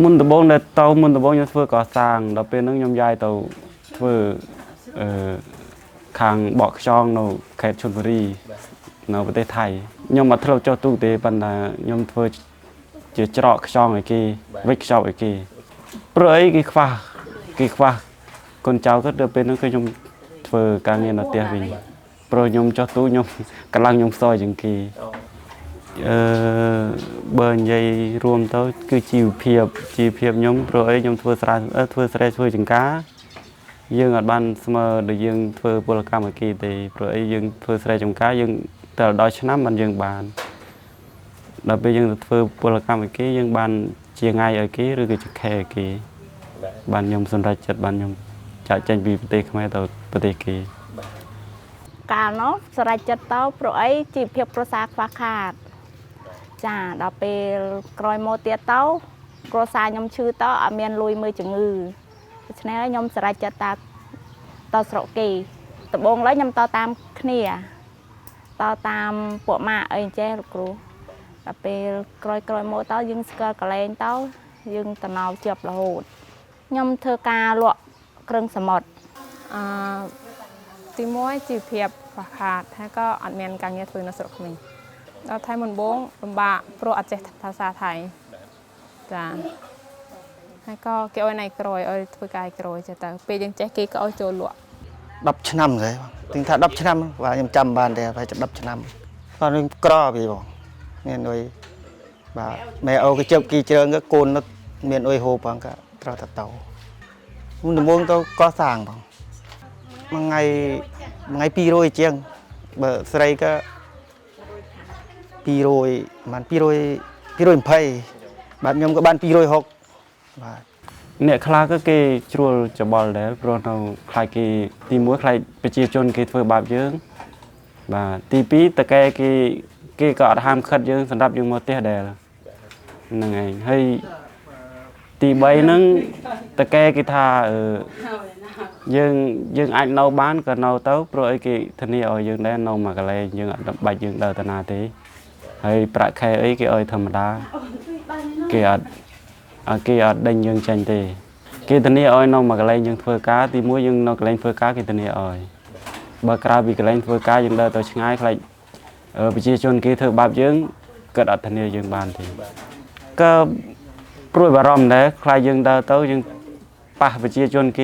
មុនដំបូងដែលតៅមុនដំបូងខ្ញុំធ្វើកសាងដល់ពេលហ្នឹងខ្ញុំយាយទៅធ្វើខាងបកខ្យងនៅខេត្តឈុនបុរីនៅប្រទេសថៃខ្ញុំអត់ធ្លាប់ចុះទូកទេប៉ុន្តែខ្ញុំធ្វើជាច្រកខ្យងឲ្យគេវិចខ្ចប់ឲ្យគេព្រោះអីគេខ្វះកូនចៅគាត់ដល់ពេលហ្នឹងគឺខ្ញុំធ្វើការងារនៅផ្ទះវិញព្រោះខ្ញុំចុះទូកខ្ញុំកម្លាំងខ្ញុំសយជាងគេបើនិយាយរួមទៅគឺជីវភាពខ្ញុំព្រោះអីខ្ញុំធ្វើស្រែធ្វើចង្ការយើងអត់បានស្មើដូចយើងធ្វើពលកម្មឲ្យគេទេព្រោះអីយើងធ្វើស្រែចម្ការយើងតែដល់ឆ្នាំបានយើងបានដល់ពេលយើងទៅធ្វើពលកម្មឲ្យគេយើងបានជាថ្ងៃឲ្យគេឬក៏ជាខែឲ្យគេបានខ្ញុំសម្រេចចិត្តបានខ្ញុំចាក់ចេញពីប្រទេសខ្មែរទៅប្រទេសគេកាលនោះសម្រេចចិត្តទៅព្រោះអីជីវភាពគ្រួសារខ្វះខាតចាដល់ពេលក្រោយមកទៀតទៅគ្រួសារខ្ញុំឈឺទៅអត់មានលុយមើលជំងឺដូច្នេះខ្ញុំសម្រេចចិត្តទៅស្រុកគេដំបូងឡើយខ្ញុំទៅតាមគ្នាទៅតាមពួកម៉ាក់អីអញ្ចេះលោកគ្រូដល់ពេលក្រោយមកទៅយើងស្គាល់កលែងទៅយើងតំណជាប់រហូតខ្ញុំធ្វើការលក់គ្រឿងសមុទ្រទី1ជីវភាពខ្វះខាតហើយក៏អត់មានការងារធ្វើនៅស្រុកខ្មែរដល់ថៃមុនបងលំបាកព្រោះអត់ចេះភាសាថៃចាហើយក៏គេឲ្យណៃក្រោយឲ្យធ្វើការក្រោយចេះទៅពេលយើងចេះគេក៏ឲ្យចូលលក់10ឆ្នាំហើយទិញថា10ឆ្នាំបាទខ្ញុំចាំបានតែប្រហែលជា10ឆ្នាំគាត់នឹងក្រពីបងមានអុយបាទម៉ែអូគេជឹបគីជើងក៏កូនមានអុយហូបផងក៏ត្រូវតែទៅមុនដំបូងទៅកសាងបងមួយថ្ងៃ200ជាងបើស្រីក៏200បាន220បាទខ្ញុំក៏បាន260បាទអ្នកខ្លះក៏គេជ្រួលច្បល់ដែរព្រោះនៅខ្លាចគេទី1ខ្លាចប្រជាជនគេធ្វើបាបយើងបាទទី2តកែគេក៏អត់ហាមឃាត់យើងសម្រាប់យើងមកផ្ទះដែរហ្នឹងឯងហើយទី3ហ្នឹងតកែគេថាយើងអាចនៅបានក៏នៅទៅព្រោះអីគេធានាឲ្យយើងដែរនៅមួយកន្លែងយើងអត់បាច់យើងដើរតាណាទេហើយប្រាក់ខែអីគេឲ្យធម្មតាគេអត់ដេញយើងចាញ់ទេគេធានាឲ្យនៅមួយកន្លែងយើងធ្វើការទី1យើងនៅកន្លែងធ្វើការគេធានាឲ្យបើក្រៅពីកន្លែងធ្វើការយើងដើរទៅឆ្ងាយខ្លាចប្រជាជនគេធ្វើបាបយើងគាត់អត់ធានាយើងបានទេក៏ព្រួយបារម្ភដែរខ្លាចយើងដើរទៅយើងប៉ះប្រជាជនគេ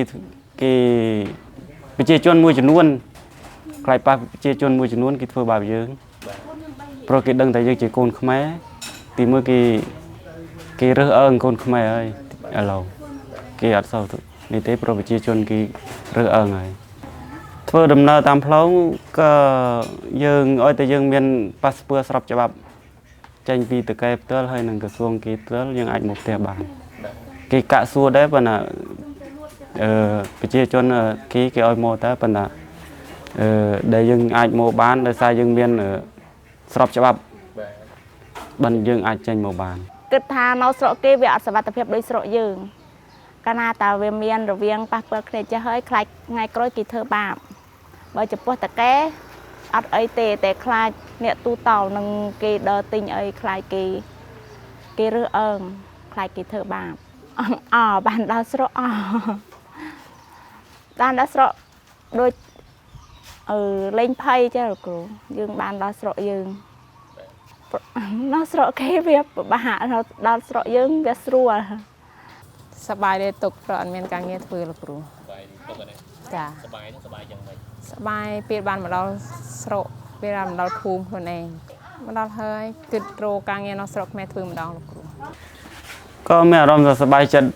ប្រជាជនមួយចំនួនខ្លាចប៉ះប្រជាជនមួយចំនួនគេធ្វើបាបយើងព្រោះគេដឹងតែយើងជាកូនខ្មែរទី1គេរើសអើងកូនខ្មែរហើយឥឡូវគេអត់សូវនេះទេព្រោះប្រជាជនគេរើសអើងហើយធ្វើដំណើរតាមផ្លូវក៏យើងឲ្យតែយើងមានប៉ាសពតស្របច្បាប់ចេញពីតកែផ្ទាល់ហើយនឹងក្រសួងគេផ្ទាល់យើងអាចមកផ្ទះបានគេកាក់សួរដែរប៉ុន្តែប្រជាជនគេឲ្យមកតែប៉ុន្តែដែលយើងអាចមកបានដោយសារយើងមានស្របច្បាប់បានយើងអាចចេញមកបានគិតថានៅស្រុកគេវាអត់សុវត្ថិភាពដូចស្រុកយើងកាលណាតើវាមានរវាងប៉ះពាល់គ្នាចេះហើយខ្លាចថ្ងៃក្រោយគេធ្វើបាបបើចំពោះតកែអត់អីទេតែខ្លាចអ្នកទូតោនឹងគេដើរទិញអីខ្លាចគេរើសអើងខ្លាចគេធ្វើបាបបានដល់ស្រុកបានដល់ស្រុកដូចលេងភ័យចាលោកគ្រូយើងបានដល់ស្រុកយើងនៅស្រុកគេវាពិបាកដល់ស្រុកយើងវាស្រួលសប្បាយទេទុកព្រោះអត់មានការងារធ្វើលោកគ្រូចាសប្បាយយ៉ាងម៉េចសប្បាយពេលបានមកដល់ស្រុកពេលបានមកដល់ភូមិខ្លួនឯងមកដល់ហើយគិតរកការងារនៅស្រុកខ្មែរធ្វើម្ដងលោកគ្រូក៏មានអារម្មណ៍ថាសប្បាយចិត្ត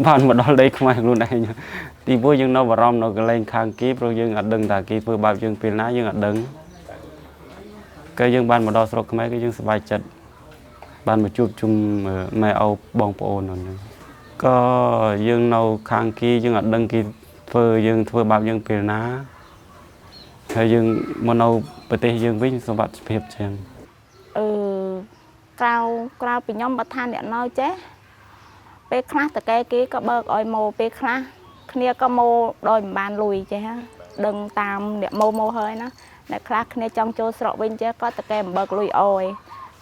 បានមកដល់ដីខ្មែរខ្លួនឯងទី1យើងនៅបារម្ភនៅកន្លែងខាងគេព្រោះយើងអត់ដឹងថាគេធ្វើបាបយើងពេលណាយើងអត់ដឹងក៏យើងបានមកដល់ស្រុកខ្មែរគឺយើងសប្បាយចិត្តបានមកជួបជុំម៉ែឪបងប្អូនហ្នឹងក៏យើងនៅខាងគេយើងអត់ដឹងគេយើងធ្វើបាបយើងពេលណាហើយយើងមកនៅប្រទេសយើងវិញសុវត្ថិភាពជាងក្រៅពីខ្ញុំបើថាអ្នកនៅចេះពេលខ្លះតកែគេក៏បើកឲ្យម៉ូពេលខ្លះគ្នាក៏ម៉ូដោយមិនបានលុយចេះដឹងតាមអ្នកម៉ូហើយណាអ្នកខ្លះគ្នាចង់ចូលស្រុកវិញចេះក៏តកែមិនបើកលុយអោយ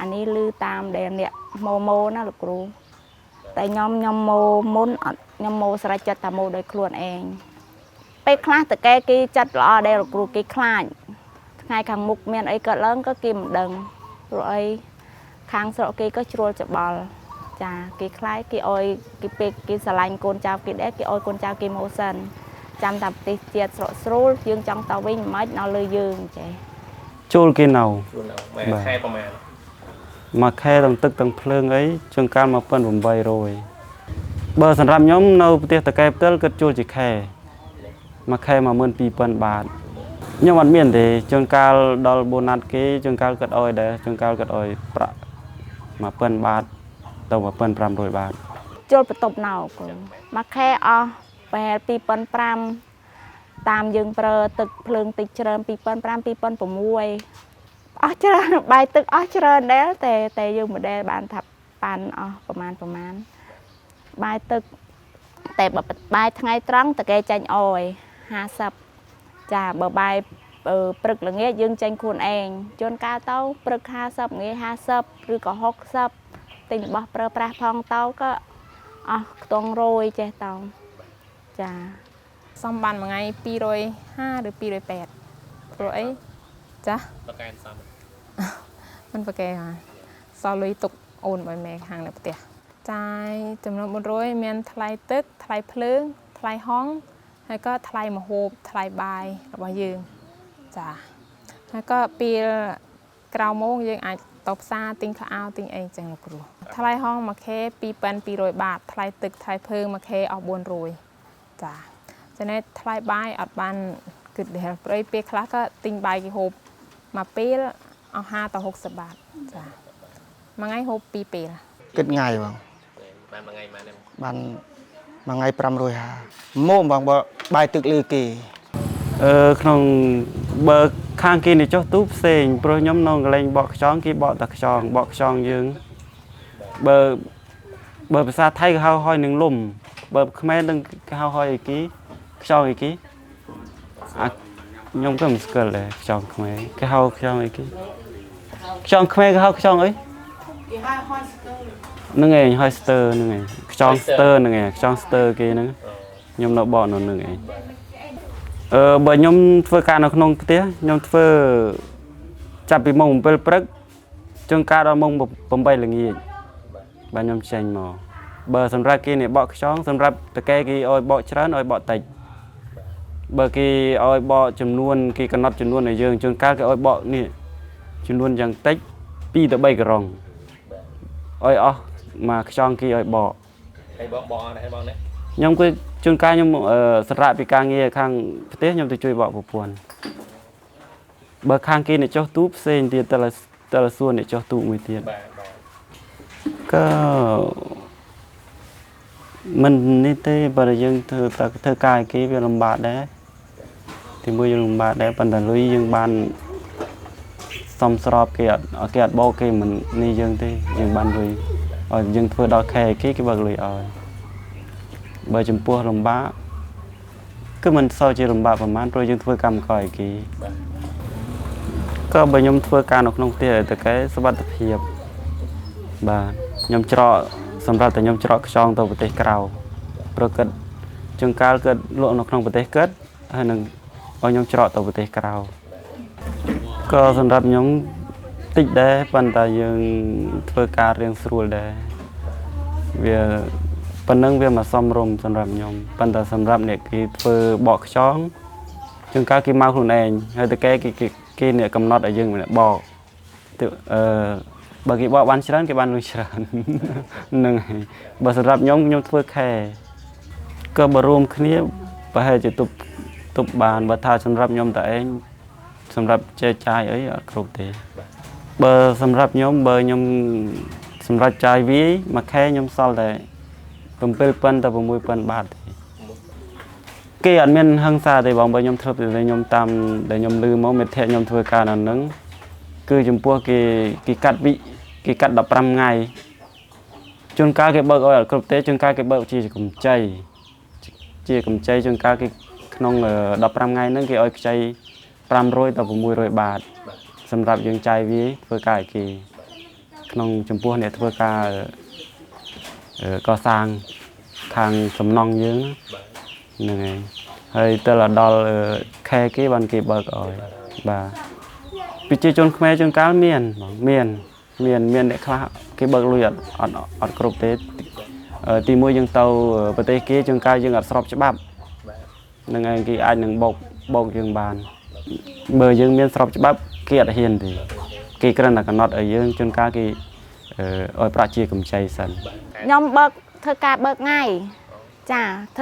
អានេះឮតាមដែលអ្នកម៉ូណាលោកគ្រូ តែខ្ញុំម៉ូមុនអត់ខ្ញុំម៉ូស្រេចចិត្តតែម៉ូដោយខ្លួនឯងពេលខ្លះតកែគេចាត់ល្អដែរលោកគ្រូគេខ្លាចថ្ងៃខាងមុខមានអីកើតឡើងក៏គេមិនដឹងព្រោះអីខាងស្រុកគេក៏ជ្រួលច្បល់ចាគេខ្លាចគេអោយគេពេកគេស្រឡាញ់កូនចៅគេដែរគេអោយកូនចៅគេម៉ូសិនចាំតែប្រទេសជាតិស្រកស្រួលយើងចង់ទៅវិញមិនខ្មិចនៅលើយើងចេះចូលគេនៅមួយខែប្រហែលមួយខែទាំងទឹកទាំងភ្លើងអីជាងកាល1800បើសម្រាប់ខ្ញុំនៅប្រទេសតកែផ្ទាល់គិតជួលជាខែមួយខែ12000 បាតខ្ញុំអត់មានទេជាងកាលដល់បូណាត់គេជាងកាលគិតអោយដែរជាងកាលគិតអោយប្រាក់1000 បាតទៅ1500 បាតចូលបន្ទប់នៅគូមួយខែអស់ប្រហែល2500តាមយើងប្រើទឹកភ្លើងតិចច្រើន2500 2600អស់ច្រើនបាយទឹកអស់ច្រើនដែរតែយើងមិនដែលបានថាប៉ាន់អស់ប្រមាណបាយទឹកតែបាយថ្ងៃត្រង់តកែចាញ់អយ50ចាបើបាយព្រឹកល្ងាចយើងចាញ់ខ្លួនឯងជួនកាលទៅព្រឹក50ល្ងាច50ឬក៏60ទិញរបស់ប្រើប្រាស់ផងទៅក៏អស់ខ្ទង់រយចេះទៅចាសំបានមួយថ្ងៃ250ឬ280ព្រោះអីចាប្រកែសំមិនប្រកែសល់លុយទុកអូនឲ្យម៉ែខាងនៅផ្ទះចាយចំនួន400មានថ្លៃទឹកថ្លៃភ្លើងថ្លៃហងហើយក៏ថ្លៃម្ហូបថ្លៃបាយរបស់យើងចាហើយក៏ពេលក្រៅម៉ោងយើងអាចទៅផ្សារទិញខោអាវទិញអីចឹងលោកគ្រូថ្លៃហងមួយខែ2200 បាតថ្លៃទឹកថ្លៃភ្លើងមួយខែអស់400ចាចំណែកថ្លៃបាយអត់បានគិតដែរព្រោះពេលខ្លះក៏ទិញបាយគេហូបមួយពេលអស់50ទៅ60 បាតចាមួយថ្ងៃហូប2ពេលគិតថ្ងៃបងបានមួយថ្ងៃបានមួយថ្ងៃ550ម៉ូបងបាយទឹកលឺគេក្នុងបើខាងគេនេះចុះទូផ្សេងព្រោះខ្ញុំនៅកន្លែងបកខ្យងគេបកតែខ្យងបកខ្យងយើងបើភាសាថៃគេហៅហយនឹងលំបើខ្មែរនឹងគេហៅហយអីគេខ្យងអីគេខ្ញុំក៏មិនស្គាល់ដែរខ្យងខ្មែរគេហៅខ្យងអីគេខ្យងខ្មែរគេហៅខ្យងអីគេហៅហយស្ទើនឹងឯងហយស្ទើនឹងឯងខ្យងស្ទើនឹងឯងខ្យងស្ទើគេហ្នឹងខ្ញុំនៅបកនៅនឹងឯងបើខ្ញុំធ្វើការនៅក្នុងផ្ទះខ្ញុំធ្វើចាប់ពីម៉ោង7ព្រឹកចុងការដល់ម៉ោង8ល្ងាចបាទខ្ញុំចេញមកបើសម្រាប់គេនេះបកខ្យងសម្រាប់តកែគេឲ្យបកច្រើនឲ្យបកតិចបើគេឲ្យបកចំនួនគេកំណត់ចំនួនឲ្យយើងជួនកាលគេឲ្យបកនេះចំនួនយ៉ាងតិច2ទៅ3ក្រុងឲ្យអស់មកខ្យងគេឲ្យបកហើយបកអត់ហើយបងនេះខ្ញុំគឺជួនកាលខ្ញុំសម្រាប់ពីការងារខាងផ្ទះខ្ញុំទៅជួយបកប្រពន្ធបើខាងគេអ្នកចុះទូផ្សេងទៀតតែសួរអ្នកចុះទូមួយទៀតក៏មិននេះទេបើយើងធ្វើការគេវាលំបាកដែរទីមួយយើងលំបាកដែរប៉ុន្តែលុយយើងបានសមស្របគេអត់បោកគេមិននេះយើងទេយើងបានលុយឲ្យយើងធ្វើដល់ខែគេបើកលុយឲ្យបើចំពោះលំបាកគឺមិនសូវជាលំបាកប្រហែលព្រោះយើងធ្វើកម្មករឲ្យគេក៏បើខ្ញុំធ្វើការនៅក្នុងផ្ទះតែគេសុវត្ថិភាពបាទខ្ញុំច្រកសម្រាប់តែខ្ញុំច្រកខ្យងទៅប្រទេសក្រៅព្រោះគាត់ជួនកាលគាត់លក់នៅក្នុងប្រទេសគាត់ហើយនឹងឲ្យខ្ញុំច្រកទៅប្រទេសក្រៅក៏សម្រាប់ខ្ញុំតិចដែរប៉ុន្តែយើងធ្វើការរៀងស្រួលដែរវាប៉ុណ្ណឹងវាមកសំរុំសម្រាប់ខ្ញុំប៉ុន្តែសម្រាប់អ្នកគេធ្វើបកខ្យងជួនកាលគេមកខ្លួនឯងហើយតែគេអ្នកកំណត់ឲ្យយើងម្នាក់បកបើគេបកបានច្រើនគេបានលុយច្រើនហ្នឹងហើយបើសម្រាប់ខ្ញុំធ្វើខែក៏បើរួមគ្នាប្រហែលជាទប់បានបើថាសម្រាប់ខ្ញុំតែឯងសម្រាប់ចែកចាយអីអត់គ្រប់ទេបើសម្រាប់ខ្ញុំបើខ្ញុំសម្រាប់ចាយវាមួយខែខ្ញុំសល់តែ7,000ទៅ6,000 បាតទេគេអត់មានហឹង្សាទេបងបើខ្ញុំធ្វើតែខ្ញុំតាមដែលខ្ញុំឮមកមិត្តភក្តិខ្ញុំធ្វើការនៅហ្នឹងគឺចំពោះគេកាត់15ថ្ងៃជួនកាលគេបើកឲ្យអត់គ្រប់ទេជួនកាលគេបើកជាកម្ចីជួនកាលគេក្នុង15ថ្ងៃហ្នឹងគេឲ្យខ្ចី500ទៅ600 បាតសម្រាប់យើងចាយវាធ្វើការឲ្យគេក្នុងចំពោះអ្នកធ្វើការ ก็สร้างทางสำนองเยอะนะไงเฮ้ยแต่ละดอลแค่กี่วันกี่เบิกอ่อยบ่าปีจีจนแม่จนก้าวเมียนเด็กคลากี่เบิกลุยอดกรุบเตตีมวยยังเตาประเทศกี้จนก้าวยังอัดสอบฉบับนั่งไงกี่อันหนึ่งบกยังบานเบอร์ยังเมียนสอบฉบับเกียรติเฮียนดีกี่กระนั้นกันนอดยังจนก้าวกี่อ้อยปราชีกุมใจสัน ยอมเบิกเธอกาเบิกง่ายจ้าเ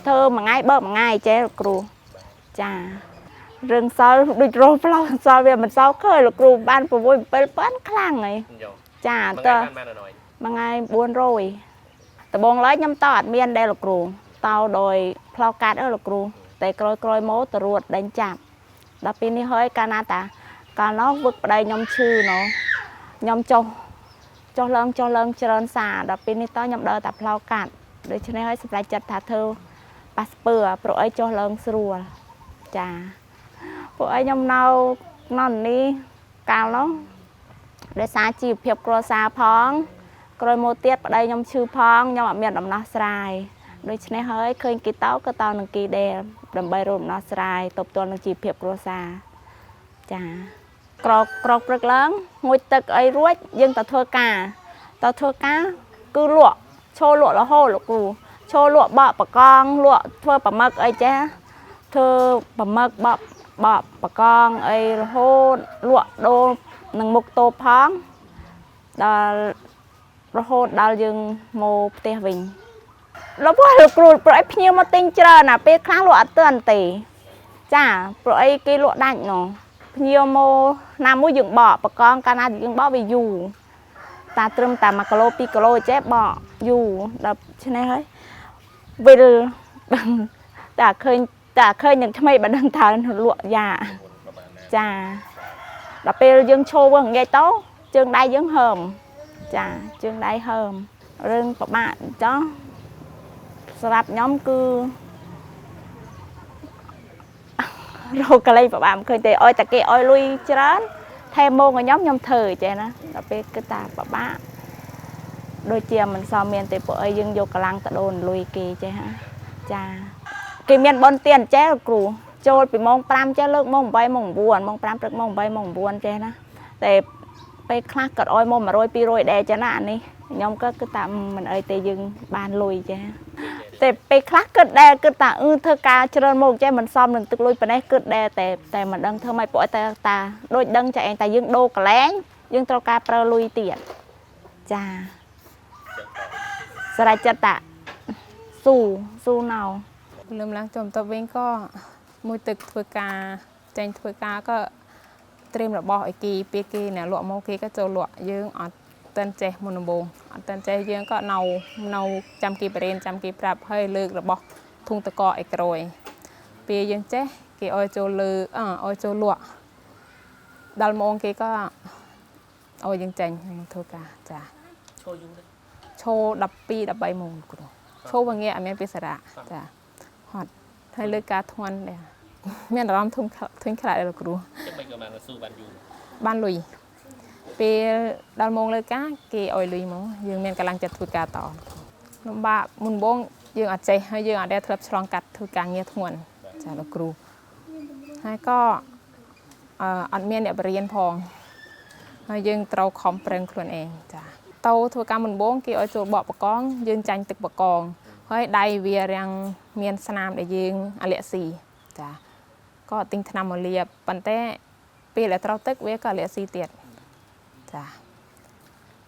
ธอมาง่ายเบิกมาง่ายเจ๊ครูจ้าเรื่องซ้อดูโรฟเราซ้อเวียมันซ้อเคยหรอกครูบ้านปู่บุญเป็นเปิ้ลคลั่งไงจ้าตัวมาง่ายบุญโรยแต่บงร้อยยำตอดเมียนได้หรอกครูเตาโดยพลาวการหรอกครูแต่กรอยโม้ตรวจได้จับดับปีนี้เฮ้ยการนาตาการน้องบึกได้ยำชื่อเนาะยำcho lần trơn xả đập pin to nhầm đỡ tập lao cạn để cho nên hơi sập lại chặt thả thơ passport pro ấy cho lần srua chà pro ấy nhầm nào non đi cao lắm để xả chịu hiệp pro xả phong rồi một tiết ở đây nhầm chư phong nhầm ở miền đầm nó sài để cho nên hơi khơi kỳ táo cái tao nâng kỳ đè đầm bay rồi nó sài tập tuần nâng chịu hiệp pro xả chà cọc rất lớn ngồiตึกấy ruột nhưng tao thua cá cứ lụa cho lụa là hô lụa cù cho lụa bọ bọ con lụa thua bọ mực ấy chứ thua bọ mực bọ bọ con ấy hô lụa đô nâng mục tô phóng đào hô đào dừng mồ tê vinh lúc đó lụa cù bữa ấy nhiều mà tinh chờ nè bê kháng lụa tươn tỉ chả bữa ấy cái lụa đạnh nó nhiều mô nam mũi dựng bọ bọ con cana dựng bọ vì dù ta trâm ta mà calo pi calo chép bọ dù đập trên này hơi vì ta khơi những thay bạn đang thở lụa dạ chà đập pe dương show bằng nghe tố chương đai dương hờm chà chương đai hờm rừng của bạn cho sạp nhóm cư rồi cái này của bạn khơi tê ôi ta kia ôi lui chán thêm môn ở nhóm thời vậy nè đập pe cái ta của bạn đôi chia mình so miền tây bộ ấy dương vô cả lăng ta đồn lui kỳ chứ hả cha kỳ miền bon tiền chế cừu trôi bị mông pram chế lợn mông bay mông buồn mông pram trực mông bay mông buồn chế nè đểไปคลาดกัดอ้อยมมาโรยปีโรยแดจะน่ะนี่ยอมก็คือตามมันเอ้ยแต่ยังบานลุยจ้ะแต่ไปคลาดกัดแดก็ตาเธอกาเจริญโมกใจมันซ้อมหนึ่งตึกลุยไปได้กัดแดแต่มันดังเธอไม่ปล่อยตาโดยดังใจเองแต่ยังโดกแรงยังตรกาเปรลุยเตียนจ้าสลายจัตตะสู้เนาเริ่มล้างจมตัวเองก็มวยตึกถวยกาใจถวยกาก็เตรียมระบอบไอกีเปียกีเนี่ยหลวงโมกีก็โจหลวงยืงอัดเต้นเจมุนโบอัดเต้นเจยืงก็เนาจำกีประเด็นจำกีปรับให้เลือกระบอบทุ่งตะกอไอกรอยเปียยืงเจกีออยโจลือออยโจหลวงดัลโมงกีก็ออยยืงเจงถวยกาจ้าโชว์ดับปีดับใบมงกุฎโชว์บางเงี้ยอันนี้เป็นสระจ้ะฮอตให้เลือกการทวนเนี่ยเมียนร้อมทุ่งขลาดเรากลัวบ้านลุยปีดาวมงเลยก้าเกยออยลุยมั้งยังเมียนกำลังจะทุกการต่อลำบากมุนบงยังอาจใจให้ยังอาจได้ทับฉลองกัดทุกการเงี้ยทวนจ้ะเรากลัวให้ก็อันเมียนเนี่ยเรียนพองให้ยังเราคอมเปล่งครวนเองจ้ะเตาทัวการมุนบงเกยออยโจบปะกองยังจันตึกปะกองให้ได้เวียยังเมียนสนามได้ยังอเลสีจ้ะก็ติงทนามเลียปันเต้ปีและเต้าตึกเวก็เลียสีเตียดจ้ะ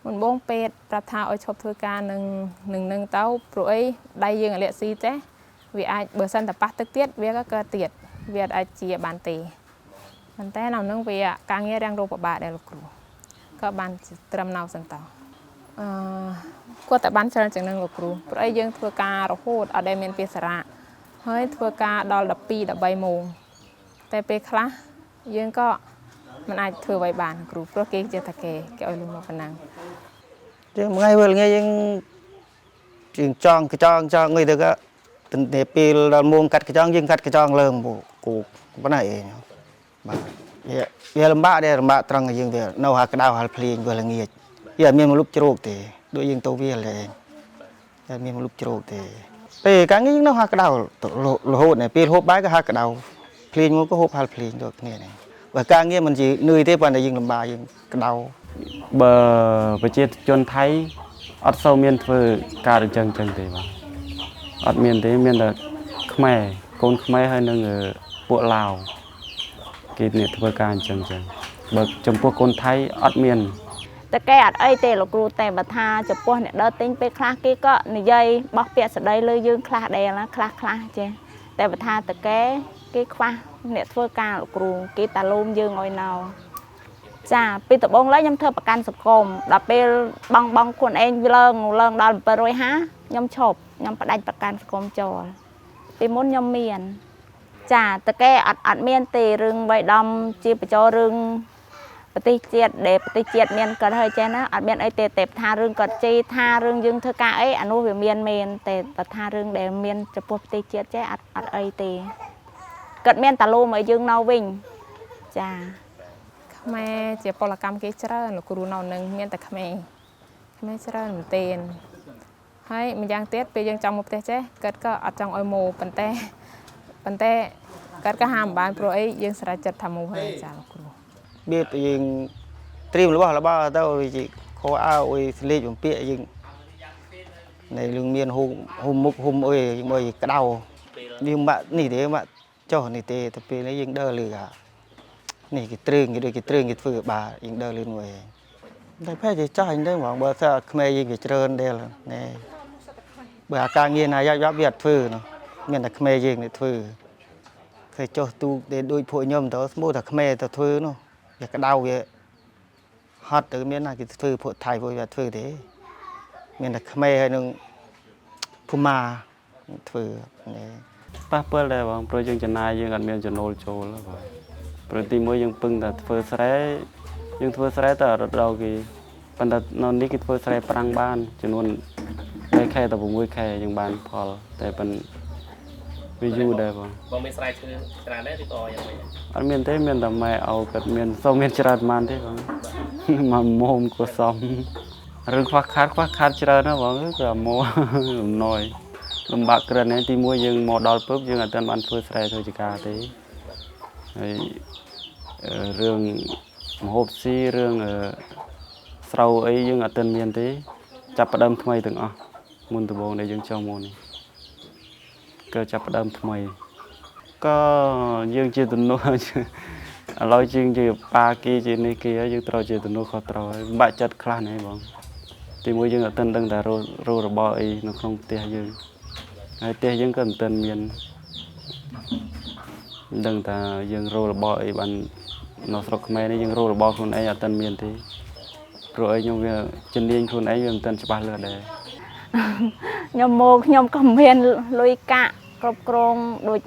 มันบงเป็ดประธานออยชอบทัวการหนึ่งเต้าปลุยได้ยังเลียสีเจ้เวียเบอร์สันแต่ปักตึกเตียดเวียก็เกิดเตียดเวียไอจีบานตีปันเต้เราเนื่องเวียการเงี้ยแรงโรปบาได้ลูกครูก็บานเติมเนาสันเต้าก็แต่บ้านเชิญจากนึงลูกครูปลุยยังทัวการเราพูดเอาได้เมียนเปียสระเฮ้ยทัวการดอลดับปีดับใบโมงแต่ไปคลายังก็มันอาจถือไว้บานครูเพราะเกย์เจตเกย์เกี่ยวกับพนังยังไงเวลายังจึงจ้องเงยเด็กก็ตั้งแต่ปีเรามงกัดกระจ้องยิงกัดกระจ้องเริ่มบุกูปัญหาเองบ้าเยอะลำบากเดี๋ยวลำบากตรังยังเดี๋ยวเน่าหักดาวหักเพลียงเวลาเงียบเยอะมีมันลุกจรูกตีด้วยยิงตัวเวียเลย តែមានលុបជ្រោកទេពេលកាំងនេះនៅហាក់ដៅរហូតនេះពេលហូបបាយក៏ហាក់ដៅភ្លេងមកក៏ហូបហាល់ភ្លេងដូចគ្នានេះបើកាំងនេះมันជានឿយទេប៉ុន្តែយើងលំបាកយើងក្តៅ បើប្រជាជនថៃអត់សូវមានធ្វើការអញ្ចឹងទេបាទអត់មានទេមានតែខ្មែរកូនខ្មែរហើយនឹងពួកឡាវគេនេះធ្វើការអញ្ចឹងបើចំពោះកូនថៃអត់មាន តែគេអត់អីទេលោកគ្រូតែបើថាចំពោះអ្នកដើរទិញពេលខ្លះគេក៏និយាយបោះពាក្យស្ដីលើយើងខ្លះដែរណាខ្លះចេះតែបើថាតកែគេខ្វះអ្នកធ្វើការលោកគ្រូគេតាលូមយើងឲ្យណោចាពីដំបូងឡើយខ្ញុំធ្វើប្រកាន់សង្គមដល់ពេលបងខ្លួនឯងឡើងដល់750ខ្ញុំឈប់ខ្ញុំផ្ដាច់ប្រកាន់សង្គមចូលពីមុនខ្ញុំមានចាតកែអត់មានទេរឿងវៃដំជាបញ្ចោរឿង ប្រទេសជាតិដែលប្រទេសជាតិមានគាត់ហើយចេះណាអត់មានអីទេតែថារឿងគាត់ជេរថារឿងយើងធ្វើការអីអានោះវាមានមែនតែបើថារឿងដែលមានចំពោះប្រទេសជាតិចេះអត់អីទេគាត់មានតាលូមឲ្យយើងនៅវិញចា ខ្មែរជាពលកម្មគេច្រើនលោកគ្រូនៅនឹងមានតែខ្មែរច្រើនមែនទែនហើយម្យ៉ាងទៀតពេលយើងចង់មកផ្ទះចេះគាត់ក៏អត់ចង់ឲ្យមកប៉ុន្តែគាត់ក៏ហាមបានព្រោះអីយើងស្រេចចិត្តថាមកហើយចាលោកគ្រូ biếtយើងត្រៀមរបស់របរទៅជាខោអាវអុយស្លៀកបំពាក់យើងនៃរឿងមានហុំមុខហុំអុយយើងមើលក្តៅយើងបាក់នេះទេបាក់ចុះនេះទេទៅពេលនេះយើងដើរលឺនេះគេត្រឹងគេដូចគេត្រឹងគេធ្វើបាទយើងដើរលឺមួយតែផែជាចាស់អញ្ចឹងហ្មងបើថាខ្មែរយើងវាច្រើនដែរណែបើអាការងារណាយ៉ាប់វាអត់ធ្វើមានតែខ្មែរយើងនេះធ្វើគេចុះទូដែលដូចពួកខ្ញុំទៅស្មូតតែខ្មែរទៅធ្វើនោះ វាក្តៅវាហត់ទៅមានណាគេធ្វើពួកថៃពួកវាធ្វើទេមានតែខ្មែរហើយនឹងភូមាធ្វើប៉ះពាល់ដែរបងព្រោះយើងចំណាយយើងអត់មានចំណូលចូលបងព្រោះទីមួយយើងពឹងតែធ្វើស្រែយើងធ្វើស្រែតែរដូវគេប៉ុន្តែនៅនេះគេធ្វើស្រែប្រាំងបានចំនួន3ខែទៅ6ខែយើងបានផលតែប៉ុន្តែវាយូរដែរបងមានស្រែឈើច្រើនដែរឬក៏យ៉ាងម៉េចអត់មានទេមានតែម៉ែឲ្យគាត់មានសូមមានច្រើនប៉ុន្មានទេបងមកមុំក៏សមរឿងខ្វះខាតច្រើនណាបងគឺមកអំណយលំបាកក្រិនទីមួយយើងមកដល់ពឹបយើងអត់ទាន់បានធ្វើស្រែធ្វើចការទេហើយរឿងមហូបស៊ីរឿងស្រូវអីយើងអត់ទាន់មានទេចាប់ផ្ដើមថ្មីទាំងអស់មុនដំបូងដែលយើងចង់មកនេះ ក៏ចាប់ផ្ដើមថ្មីក៏យើងជាទំនួលឥឡូវជាងជាប៉ាគេជានេះគេហើយយើងត្រូវជាទំនួលខុសត្រូវហើយបាក់ចិត្តខ្លះនេះបងទីមួយយើងអត់ទាន់ដឹងតែរករបស់អីនៅក្នុងផ្ទះយើងហើយផ្ទះយើងក៏អត់ទាន់មានដឹងថាយើងរករបស់អីបាននៅស្រុកខ្មែរនេះយើងរករបស់ខ្លួនឯងអត់ទាន់មានទេព្រោះអីខ្ញុំវាជំនាញខ្លួនឯងវាមិនទាន់ច្បាស់លាស់ដែរ ខ្ញុំមកខ្ញុំក៏មានលុយកាក់គ្រប់គ្រងដូច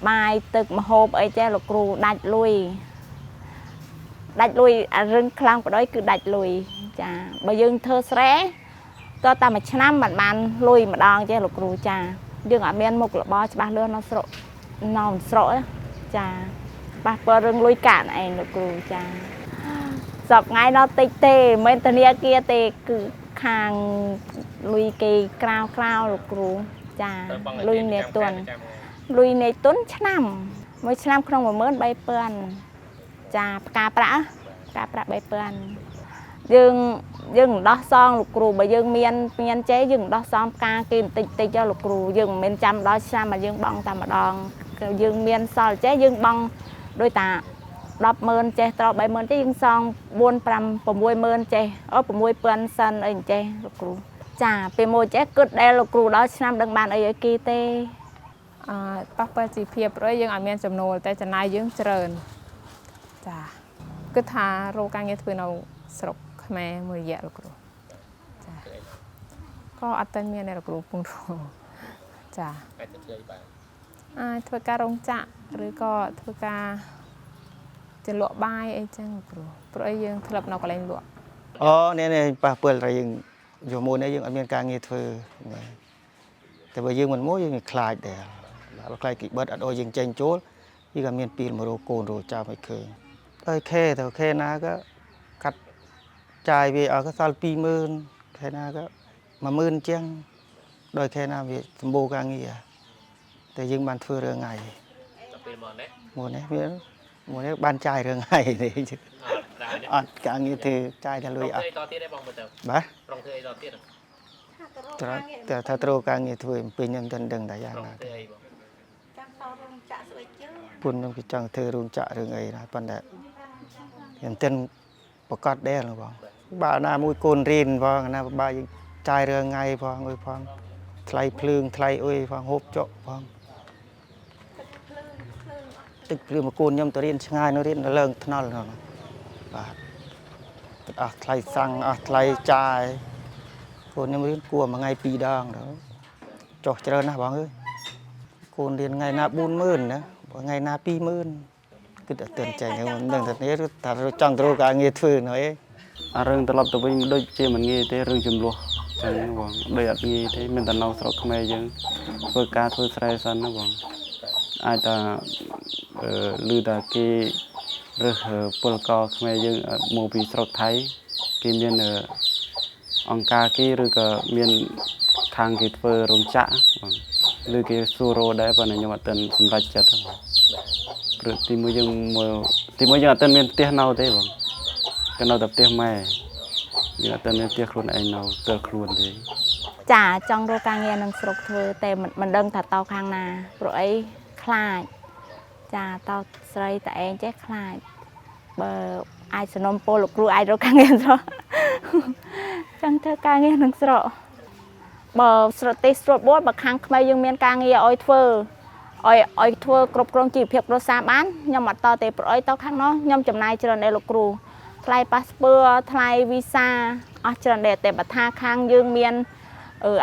បាយទឹកម្ហូបអីចេះលោកគ្រូដាច់លុយអារឿងខ្លាំងបដ ாய் គឺដាច់លុយចាបើយើងធ្វើស្រែក៏តែមួយឆ្នាំមិនបានលុយម្ដងចេះលោកគ្រូចាយើងអត់មានមុខរបរច្បាស់លាស់នៅស្រុកចាប៉ះពាល់រឿងលុយកាក់ឯងលោកគ្រូចាសពថ្ងៃដល់តិចទេមិនធនាគារទេគឺ ខាងលុយគេក្រៅលោកគ្រូចាលុយនេតុនឆ្នាំមួយឆ្នាំក្នុង 13000 ចាផ្កាប្រាក់3000 យើងដោះសងលោកគ្រូបើយើងមានចេះយើងដោះសងផ្កាគេបន្តិចចុះលោកគ្រូយើងមិនមែនចាំដល់ឆ្នាំមកយើងបង់តែម្ដងយើងមានសល់ចេះយើងបង់ដោយតា 100000 ចេះត្រូវ 30000 ចេះយើងសង 4 5 60000 ចេះអូ6000 សិនអីចេះលោកគ្រូចាពេលមួយចេះគិតដែលលោកគ្រូដល់ឆ្នាំដឹងបានអីឲ្យគេទេប៉ះពាល់ជីវភាពព្រោះយើងអត់មានចំណូលតែចំណាយយើងច្រើនចាគិតថារកការងារធ្វើនៅស្រុកខ្មែរមួយរយៈលោកគ្រូចាក៏អត់តែមានអ្នកលោកគ្រូពងចាអាចធ្វើការរោងចក្រឬក៏ធ្វើការ จะลวกใบไอ้จังครูเพราะไอ้ยังทลับนอกอะไรลวกอ๋อเนี่ยป่ะเปิดอะไรยังอยู่มูลเนี่ยยังอันเป็นการเงินเธอแต่ว่ายังมันมั่วยังคลายแต่เราคลายกิบบัดอัดโอยังเจนโจ้ยังการเงินปีนมาโรโกนโรจ้าไม่เคยแค่แต่แค่นั้นก็กัดจ่ายไปเอาก็ซาลปีหมื่นแค่นั้นก็ mà mươn chăng đôi khi nào việc bố càng nghỉแต่យើងបានធ្វើរឿងថ្ងៃ tập về mòn đấy មួយនេះវាមួយនេះបានចាយរឿងថ្ងៃនេះអត់ការងារធ្វើចាយតែលុយអត់ to tiết đấy bong bật đầu បាទ trong thứ ấy to tiết à តែថាត្រូវការងារធ្វើពេញខ្ញុំមិនដឹងតែយ៉ាងណា trong thứ ấy bong ពុនខ្ញុំគឺចង់ធ្វើរោងចក្ររឿងអីណាប៉ុន្តែខ្ញុំទិនប្រកាសដែរបងបើណាមួយកូនរៀនផងណាបើយើងចាយរឿងថ្ងៃផងអុយផងថ្លៃភ្លើងថ្លៃអុយផងហូបចុកផងទឹកភ្លើងមកកូនខ្ញុំទៅរៀនឆ្ងាយនៅរៀននៅលើថ្នល់នោះបាទអស់ថ្លៃសាំងអស់ថ្លៃចាយកូនខ្ញុំរៀនគួរមួយថ្ងៃ2ដងទៅចុះច្រើនណាស់បងអើយកូនរៀនថ្ងៃណា40000ណាថ្ងៃណា20000គឺតែទិនចេញខ្ញុំមិនដឹងថានេះឬថាចង់ទៅរកការងារធ្វើនៅអី រឿងត្រឡប់ទៅវិញដូចជាមិនងាយទេរឿងចំនួនចឹងបងដូចអត់ងាយទេមានតែនៅស្រុកខ្មែរយើងធ្វើការធ្វើស្រែសិនណាបងអាចថាឮថាគេរើសពលករខ្មែរយើងមកពីស្រុកថៃគេមានអង្គការគេឬក៏មានខាងគេធ្វើរោងចក្របងឬគេសួររដែរប៉ុន្តែខ្ញុំអត់ទាន់សម្រេចចិត្តបងព្រោះទីមួយយើងអត់ទាន់មានផ្ទះនៅទេបងក៏នៅតែផ្ទះម៉ែយើងអត់ទាន់មានផ្ទះខ្លួនឯងនៅផ្ទាល់ខ្លួនទេ ចាចង់រកការងារនឹងស្រុកធ្វើតែមិនដឹងថាតោខាងណាព្រោះអីខ្លាចចាតោស្រីតែឯងចេះខ្លាចបើអាចសនំពលលោកគ្រូអាចរកការងារស្រុកចង់ធ្វើការងារនឹងស្រុកបើស្រុកទេសស្រុកបួនបើខាងខ្មែរយើងមានការងារឲ្យធ្វើឲ្យធ្វើគ្រប់គ្រងជីវភាពគ្រួសារបានខ្ញុំអត់តទេព្រោះអីតខាងនោះខ្ញុំចំណាយច្រើនដែរលោកគ្រូថ្លៃប៉ាសពតថ្លៃវីសាអស់ច្រើនដែរតែបើថាខាងយើងមាន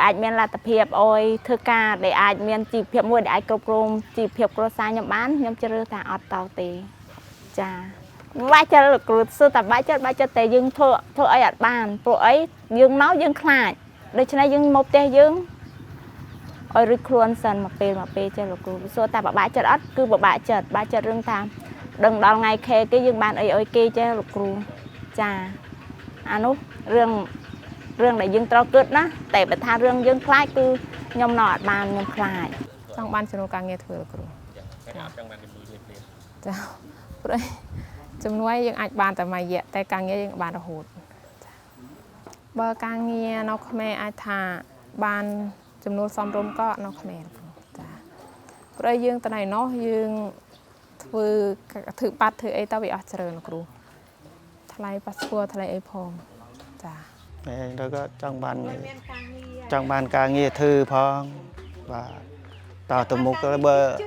អាចមានលទ្ធភាពអុយធ្វើការដែលអាចមានជីវភាពមួយដែលអាចគ្រប់គ្រងជីវភាពគ្រួសារខ្ញុំបានខ្ញុំជ្រើសថាអត់តទេចាបាច់ចិត្តលោកគ្រូសួរតែបាច់ចិត្តតែយើងធ្វើអីអត់បានព្រោះអីយើងមកយើងខ្លាចដូច្នេះយើងមកផ្ទះយើងឲ្យរួចខ្លួនសិនមកពេលចេះលោកគ្រូសួរតែបបាក់ចិត្តអត់គឺបបាក់ចិត្តរឿងថាដឹងដល់ថ្ងៃខែគេយើងបានអីឲ្យគេចេះលោកគ្រូចាអានោះរឿងដែលយើងត្រូវគិតណាតែបើថារឿងយើងខ្លាចគឺខ្ញុំនៅអត់បានខ្ញុំខ្លាច ចង់បានជំនួសការងារធ្វើលោកគ្រូ trong bàn đi lên ចាព្រោះជំនួយយើងអាចបានតែមួយរយៈតែការងារយើងបានរហូតបើការងារនៅខ្មែរអាចថាបានចំនួនសមរម្យក៏នៅខ្មែរចាព្រោះយើងទៅណៃនោះយើងធ្វើបាត់ធ្វើអីទៅវាអស់ច្រើនលោកគ្រូថ្លៃប៉ាសពតថ្លៃអីផងចា rồi có trong ban ca nghe thư phong và tao từ một cái bờ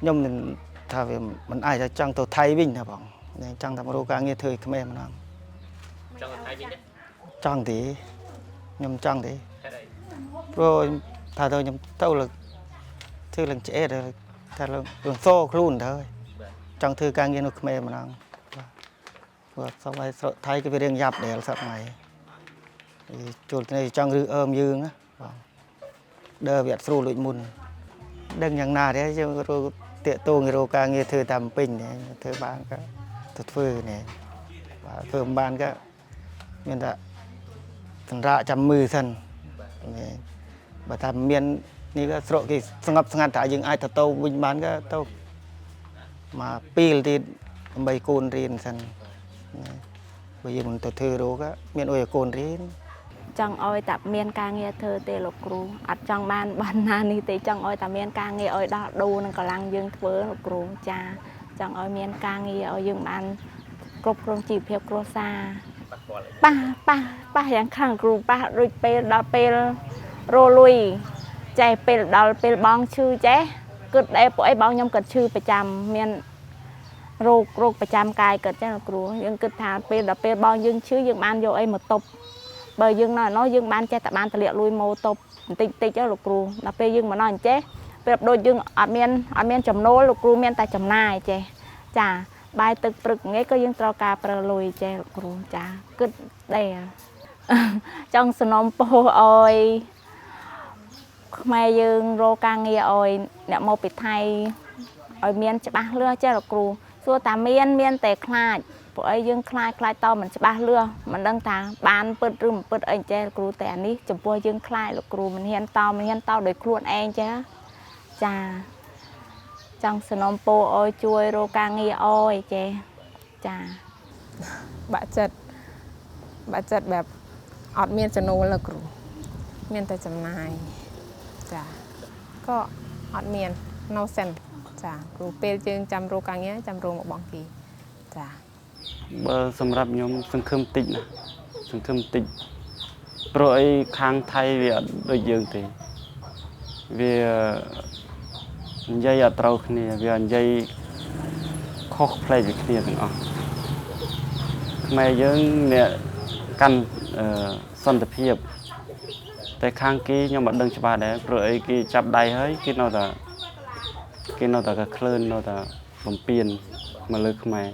nhưng mình thà vì mình ai cho trong tàu thay bình hả bọn nên trong tàu một ca nghe thư không em nào trong hai bên đấy trong thì nhưng trong thì rồi thà thôi nhưng tao là thư lần trẻ rồi thà là đường xô luôn thôi trong thư ca nghe nó không em nào và sau này thay cái video nhập để sau này chuột này trong rư dương á đờ việt sưu lụi mùn đừng nhằng nào đấy chứ tiện tu người ca nghe thư tầm pin này thư ban cái thuật phơi này và phơi ban cái miền đã thành ra trăm mười thân và tham miềnนี่ก็สระกี่สงบสงัดแต่ยังไอ้ตัวโตวิ่งบ้านก็โตมาปีลที่ใบโกนเรียนสันใบยืนตัวเธอรู้ก็เมียนโอยโกนเรียนចង់ឲ្យតែមានការងារធ្វើទេលោកគ្រូអត់ចង់បានបានណានេះទេចង់ឲ្យតែមានការងារឲ្យដោះដូរនឹងកម្លាំងយើងធ្វើលោកគ្រូចាចង់ឲ្យមានការងារឲ្យយើងបានគ្រប់គ្រងជីវភាពគ្រួសារប៉ះយ៉ាងខ្លាំងគ្រូប៉ះដូចពេលដល់ពេលរលុយចេះពេលដល់ពេលបងឈឺចេះគិតដែរពួកអីបងខ្ញុំគិតឈឺប្រចាំមានរោគប្រចាំកាយគិតចេះលោកគ្រូយើងគិតថាពេលដល់ពេលបងយើងឈឺយើងបានយកអីមកទប់បើយើងនៅនោះយើងបានចេះតែបានតម្លាក់លួយម៉ូតប់បន្តិចទៅលោកគ្រូដល់ពេលយើងមកនោះអញ្ចេះពេលដូចយើងអត់មានចំណូលលោកគ្រូមានតែចំណាយចេះចាបាយទឹកព្រឹកថ្ងៃក៏យើងត្រូវការប្រើលុយចេះលោកគ្រូចាគិតដែរចង់សនំពោអើយខ្មែរយើងរកការងារឲ្យអ្នកមកពីថៃឲ្យមានច្បាស់លាស់ចេះលោកគ្រូសួរតាមានតែខ្លាច ពួកអីយើងខ្លាចតមិនច្បាស់លឿមិនដឹងថាបានពិតឬមិនពិតអីចេះគ្រូតែអានេះចំពោះយើងខ្លាចលោកគ្រូមិនហ៊ានតដោយខ្លួនឯងចេះចាចង់សនំពោអើយជួយរកការងារអើយចេះចាបាក់ចិត្តแบบអត់មានចំណូលលោកគ្រូមានតែចំណាយចាក៏អត់មាន no sense ចាគ្រូពេលយើងចាំរកការងារចាំរកមកបងគេចាបើសម្រាប់ខ្ញុំសង្ឃឹមតិចណាសង្ឃឹមតិចព្រោះអីខាងថៃវាអត់ដូចយើងទេវានិយាយអត់ត្រូវគ្នាវានិយាយខុសផ្លេចពីគ្នាទាំងអស់ខ្មែរយើងអ្នកកាន់សន្តិភាពតែខាងគេខ្ញុំអត់ដឹងច្បាស់ដែរព្រោះអីគេចាប់ដៃហើយគេនៅតែក្លឿននៅតែបំពេញមកលើខ្មែរ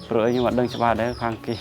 ព្រោះអីខ្ញុំអត់ដឹងច្បាស់ដែរខាងគេ